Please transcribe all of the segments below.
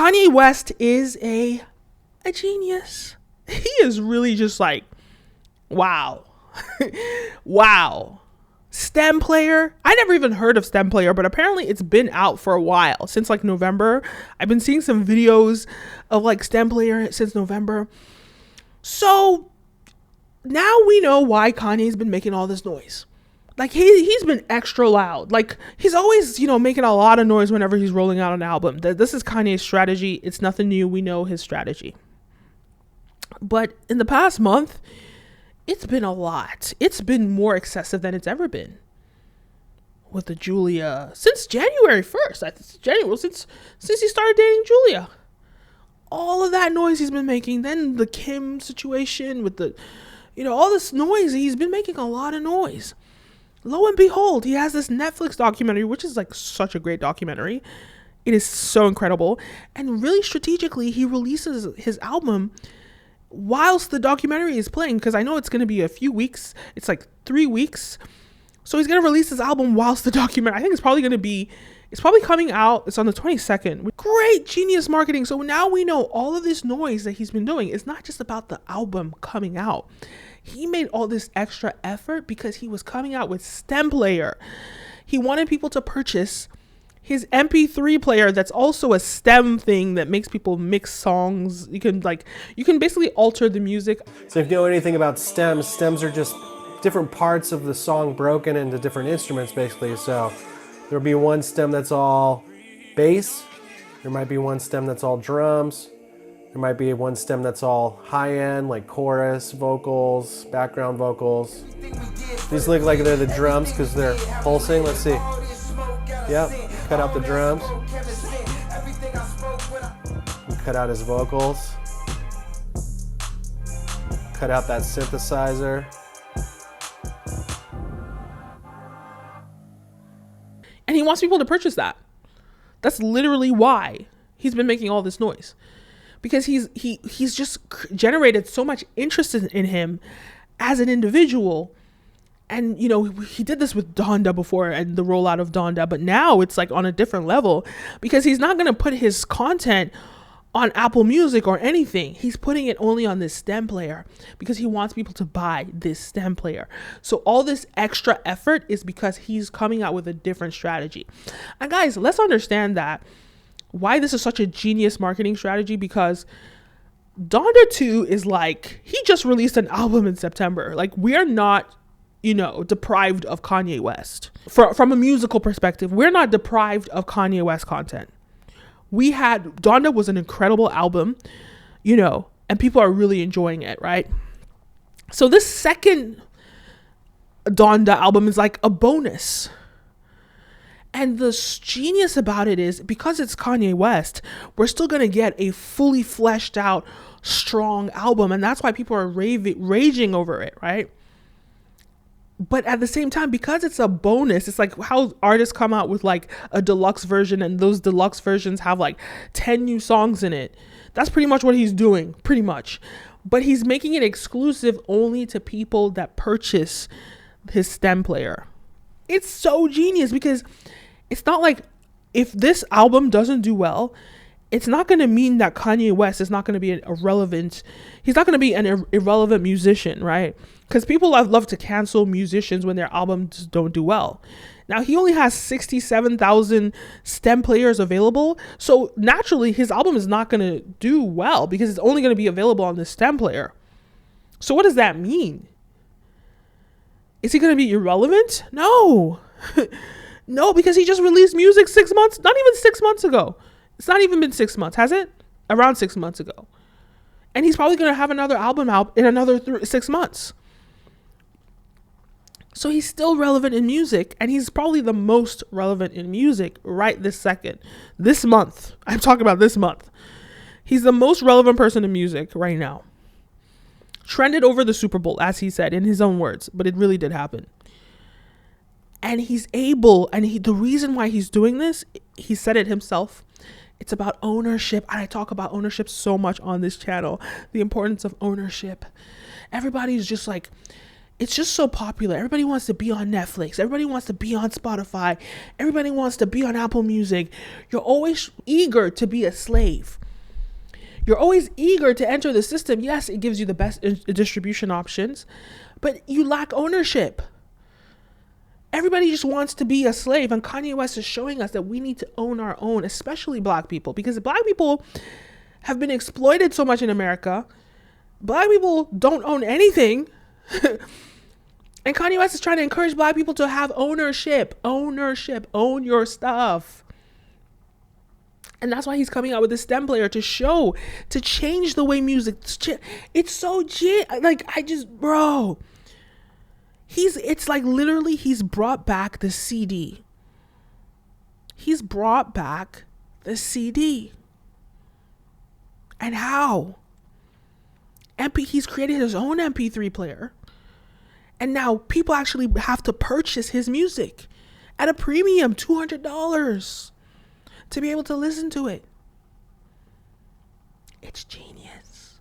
Kanye West is a genius. He is really just like, wow. Wow. STEM player. I never even heard of STEM player, but apparently it's been out for a while, since like November. I've been seeing some videos of like STEM player since November. So now we know why Kanye's been making all this noise. Like he's been extra loud. Like he's always, making a lot of noise whenever he's rolling out an album. This is Kanye's strategy. It's nothing new. We know his strategy. But in the past month, it's been a lot. It's been more excessive than it's ever been. With the Julia, since January 1st, since he started dating Julia. All of that noise he's been making. Then the Kim situation with the, all this noise. He's been making a lot of noise. Lo and behold, he has this Netflix documentary, which is like such a great documentary. It is so incredible. And really strategically, he releases his album whilst the documentary is playing, because I know it's going to be a few weeks. It's like 3 weeks. So he's going to release his album whilst the documentary, I think it's probably coming out. It's on the 22nd. Great genius marketing. So now we know all of this noise that he's been doing. It's not just about the album coming out. He made all this extra effort because he was coming out with STEM player. He wanted people to purchase his MP3 player that's also a STEM thing that makes people mix songs. You can basically alter the music. So if you know anything about stems are just different parts of the song broken into different instruments, basically. So there'll be one stem that's all bass. There might be one stem that's all drums. There might be one stem that's all high-end, like chorus, vocals, background vocals. These look like they're the drums because they're pulsing. Let's see. Yep, cut out the drums. And cut out his vocals. Cut out that synthesizer. And he wants people to purchase that. That's literally why he's been making all this noise. Because he's just generated so much interest in him as an individual. And, he did this with Donda before and the rollout of Donda. But now it's like on a different level because he's not going to put his content on Apple Music or anything. He's putting it only on this STEM player because he wants people to buy this STEM player. So all this extra effort is because he's coming out with a different strategy. And guys, let's understand that. Why this is such a genius marketing strategy, because Donda 2 is like, he just released an album in September. Like, we are not, deprived of Kanye West. From a musical perspective, we're not deprived of Kanye West content. Donda was an incredible album, and people are really enjoying it, right? So this second Donda album is like a bonus. And the genius about it is, because it's Kanye West, we're still going to get a fully fleshed out, strong album. And that's why people are raging over it, right? But at the same time, because it's a bonus, it's like how artists come out with like a deluxe version, and those deluxe versions have like 10 new songs in it. That's pretty much what he's doing, pretty much. But he's making it exclusive only to people that purchase his STEM player. It's so genius because it's not like, if this album doesn't do well, it's not going to mean that Kanye West is not going to be he's not going to be an irrelevant musician, right? Because people love to cancel musicians when their albums don't do well. Now, he only has 67,000 STEM players available. So naturally, his album is not going to do well because it's only going to be available on the STEM player. So what does that mean? Is he going to be irrelevant? No. No, because he just released music 6 months, not even 6 months ago. It's not even been 6 months, has it? Around 6 months ago. And he's probably going to have another album out in another 6 months. So he's still relevant in music, and he's probably the most relevant in music right this second. This month. I'm talking about this month. He's the most relevant person in music right now. Trended over the Super Bowl, as he said in his own words, but it really did happen. And he's able, the reason why he's doing this, he said it himself, it's about ownership. And I talk about ownership so much on this channel, the importance of ownership. Everybody's just like, it's just so popular. Everybody wants to be on Netflix. Everybody wants to be on Spotify. Everybody wants to be on Apple Music. You're always eager to be a slave. You're always eager to enter the system. Yes, it gives you the best distribution options, but you lack ownership. Everybody just wants to be a slave, and Kanye West is showing us that we need to own our own, especially Black people, because Black people have been exploited so much in America. Black people don't own anything. And Kanye West is trying to encourage Black people to have ownership, own your stuff. And that's why he's coming out with this STEM player to change the way music, it's so, bro, it's like literally he's brought back the CD. He's brought back the CD. And how? He's created his own MP3 player. And now people actually have to purchase his music at a premium, $200, to be able to listen to it. It's genius.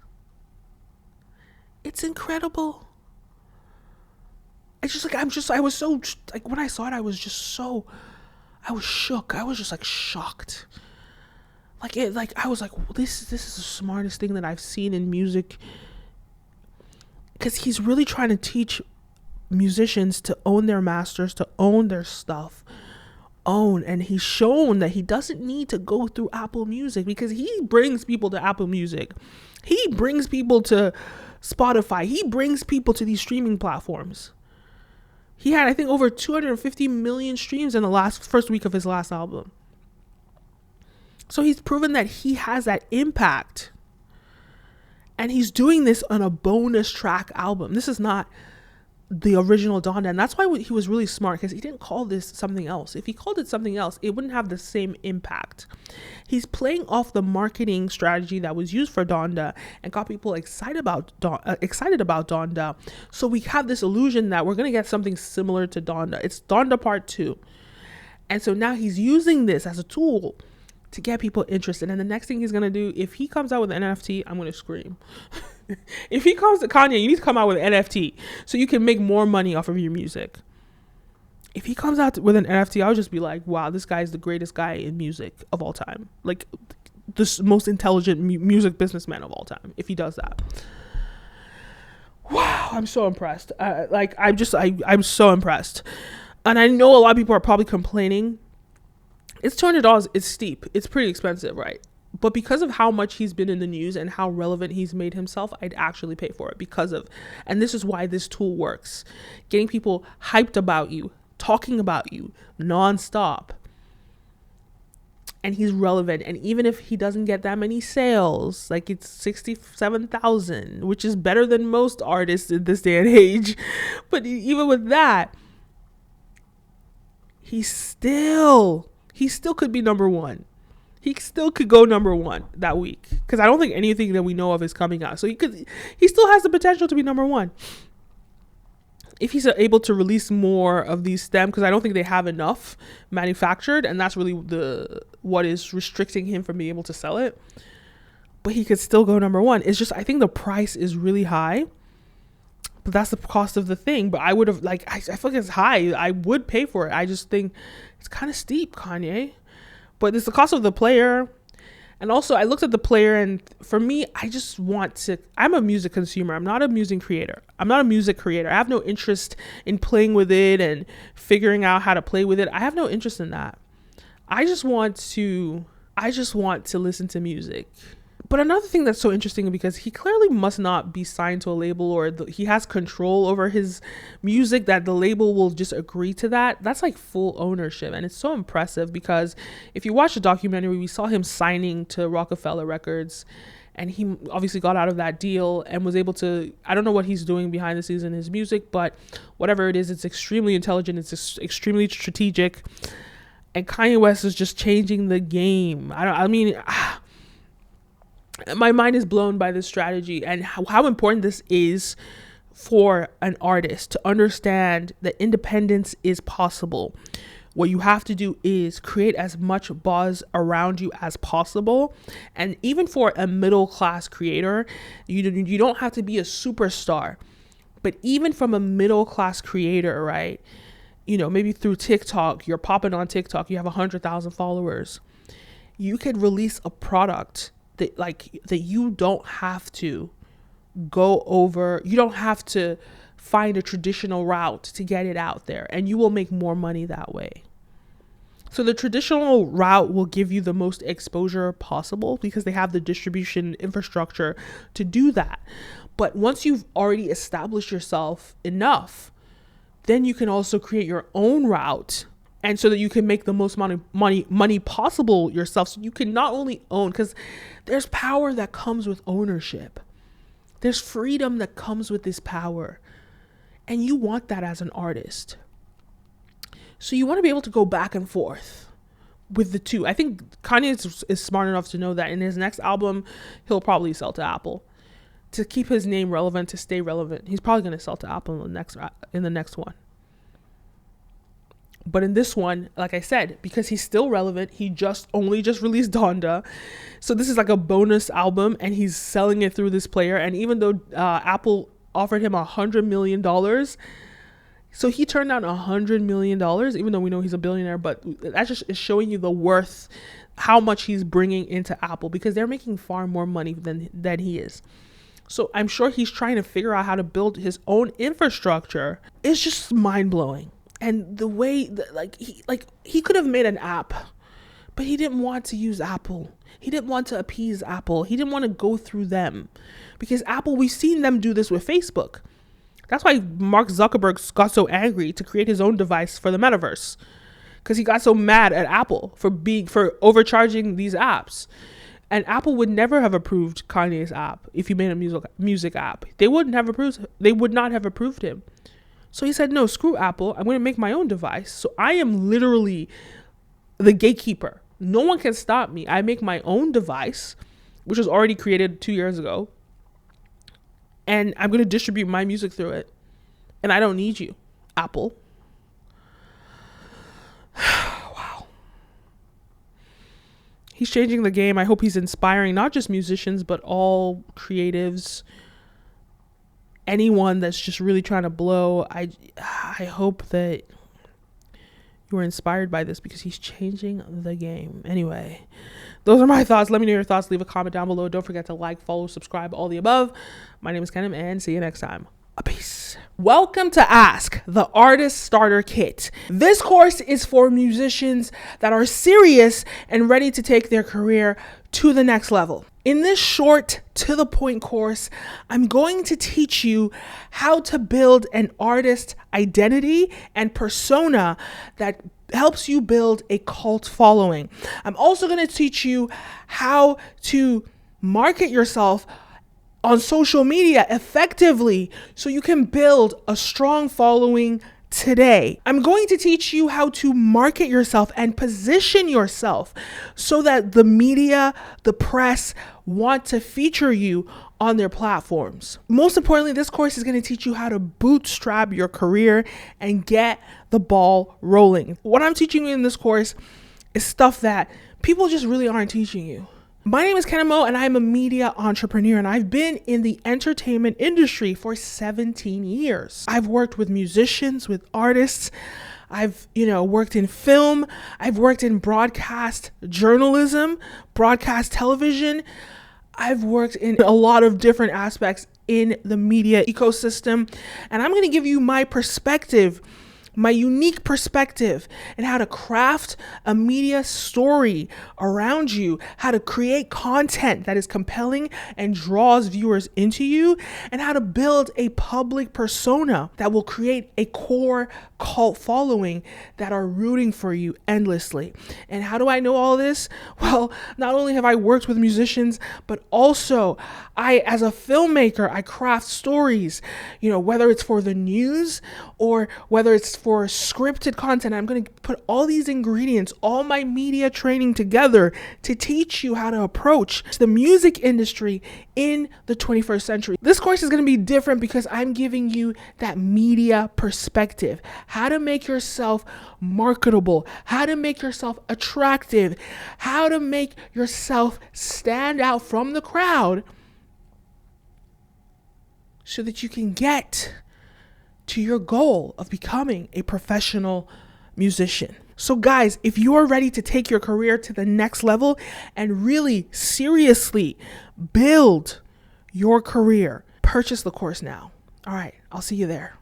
It's incredible. It's just like, I was so, like, when I saw it, I was shook. I was just like shocked. I was like, this is the smartest thing that I've seen in music. Because he's really trying to teach musicians to own their masters, to own their stuff, and he's shown that he doesn't need to go through Apple Music, because he brings people to Apple Music, he brings people to Spotify, he brings people to these streaming platforms. He had, I think, over 250 million streams in the first week of his last album. So he's proven that he has that impact, and he's doing this on a bonus track album. This is not the original Donda, and that's why he was really smart, because he didn't call this something else. If he called it something else, it wouldn't have the same impact. He's playing off the marketing strategy that was used for Donda and got people excited about Donda. So we have this illusion that we're going to get something similar to Donda. It's Donda Part 2. And so now he's using this as a tool to get people interested. And the next thing he's going to do, if he comes out with an NFT, I'm going to scream. If he comes to Kanye, you need to come out with an NFT so you can make more money off of your music. If he comes out with an NFT, I'll just be like, wow, this guy is the greatest guy in music of all time. Like, the most intelligent music businessman of all time, if he does that. Wow, I'm so impressed. I'm so impressed. And I know a lot of people are probably complaining. It's $200. It's steep. It's pretty expensive, right? But because of how much he's been in the news and how relevant he's made himself, I'd actually pay for it and this is why this tool works. Getting people hyped about you, talking about you nonstop. And he's relevant. And even if he doesn't get that many sales, like it's 67,000, which is better than most artists in this day and age. But even with that, he still could be number one. He still could go number one that week, because I don't think anything that we know of is coming out. So he still has the potential to be number one if he's able to release more of these STEM, because I don't think they have enough manufactured, and that's really what is restricting him from being able to sell it. But he could still go number one. It's just, I think the price is really high, but that's the cost of the thing. But I would have, I feel like it's high. I would pay for it. I just think it's kind of steep, Kanye. But it's the cost of the player. And also, I looked at the player, and for me, I'm a music consumer. I'm not a music creator. I have no interest in playing with it and figuring out how to play with it. I have no interest in that. I just want to listen to music. But another thing that's so interesting, because he clearly must not be signed to a label, or he has control over his music, that the label will just agree to that. That's like full ownership. And it's so impressive, because if you watch the documentary, we saw him signing to Rockefeller Records, and he obviously got out of that deal and was able to, I don't know what he's doing behind the scenes in his music, but whatever it is, it's extremely intelligent. It's extremely strategic. And Kanye West is just changing the game. My mind is blown by this strategy and how important this is for an artist to understand that independence is possible. What you have to do is create as much buzz around you as possible. And even for a middle class creator, you don't have to be a superstar, But even from a middle class creator, right? You know, maybe through TikTok, you're popping on TikTok, you have 100,000 followers. You could release a product that you don't have to go over. You don't have to find a traditional route to get it out there, and you will make more money that way. So the traditional route will give you the most exposure possible because they have the distribution infrastructure to do that. But once you've already established yourself enough, then you can also create your own route, and so that you can make the most money possible yourself. So you can not only own, because there's power that comes with ownership. There's freedom that comes with this power. And you want that as an artist. So you want to be able to go back and forth with the two. I think Kanye is smart enough to know that in his next album, he'll probably sell to Apple. To keep his name relevant, to stay relevant, he's probably going to sell to Apple in the next one. But in this one, like I said, because he's still relevant, he just released Donda. So this is like a bonus album, and he's selling it through this player. And even though Apple offered him $100 million, so he turned down $100 million, even though we know he's a billionaire. But that just is showing you the worth, how much he's bringing into Apple, because they're making far more money than he is. So I'm sure he's trying to figure out how to build his own infrastructure. It's just mind blowing. And the way that, he could have made an app, but he didn't want to use Apple. He didn't want to appease Apple. He didn't want to go through them, because Apple, we've seen them do this with Facebook. That's why Mark Zuckerberg got so angry to create his own device for the metaverse, because he got so mad at Apple for overcharging these apps. And Apple would never have approved Kanye's app if he made a music app. They would not have approved him. So he said, no, screw Apple. I'm going to make my own device. So I am literally the gatekeeper. No one can stop me. I make my own device, which was already created 2 years ago. And I'm going to distribute my music through it. And I don't need you, Apple. Wow. He's changing the game. I hope he's inspiring not just musicians, but all creatives. Anyone that's just really trying to blow. I hope that you were inspired by this, because he's changing the game. Anyway, those are my thoughts. Let me know your thoughts. Leave a comment down below. Don't forget to like, follow, subscribe, all the above. My name is Kenim, and see you next time. Peace. Welcome to Ask, the Artist Starter Kit. This course is for musicians that are serious and ready to take their career to the next level. In this short, to the point course, I'm going to teach you how to build an artist identity and persona that helps you build a cult following. I'm also going to teach you how to market yourself on social media effectively so you can build a strong following today. I'm going to teach you how to market yourself and position yourself so that the media, the press want to feature you on their platforms. Most importantly, this course is going to teach you how to bootstrap your career and get the ball rolling. What I'm teaching you in this course is stuff that people just really aren't teaching you. My name is Kenim O, and I'm a media entrepreneur, and I've been in the entertainment industry for 17 years. I've worked with musicians, with artists. I've, worked in film. I've worked in broadcast journalism, broadcast television. I've worked in a lot of different aspects in the media ecosystem, and I'm going to give you my perspective, my unique perspective, and how to craft a media story around you, how to create content that is compelling and draws viewers into you, and how to build a public persona that will create a core cult following that are rooting for you endlessly. And how do I know all this? Well, not only have I worked with musicians, but also as a filmmaker, I craft stories, whether it's for the news or whether it's for scripted content. I'm going to put all these ingredients, all my media training together to teach you how to approach the music industry in the 21st century. This course is going to be different because I'm giving you that media perspective, how to make yourself marketable, how to make yourself attractive, how to make yourself stand out from the crowd so that you can get to your goal of becoming a professional musician. So guys, if you are ready to take your career to the next level and really seriously build your career, purchase the course now. All right, I'll see you there.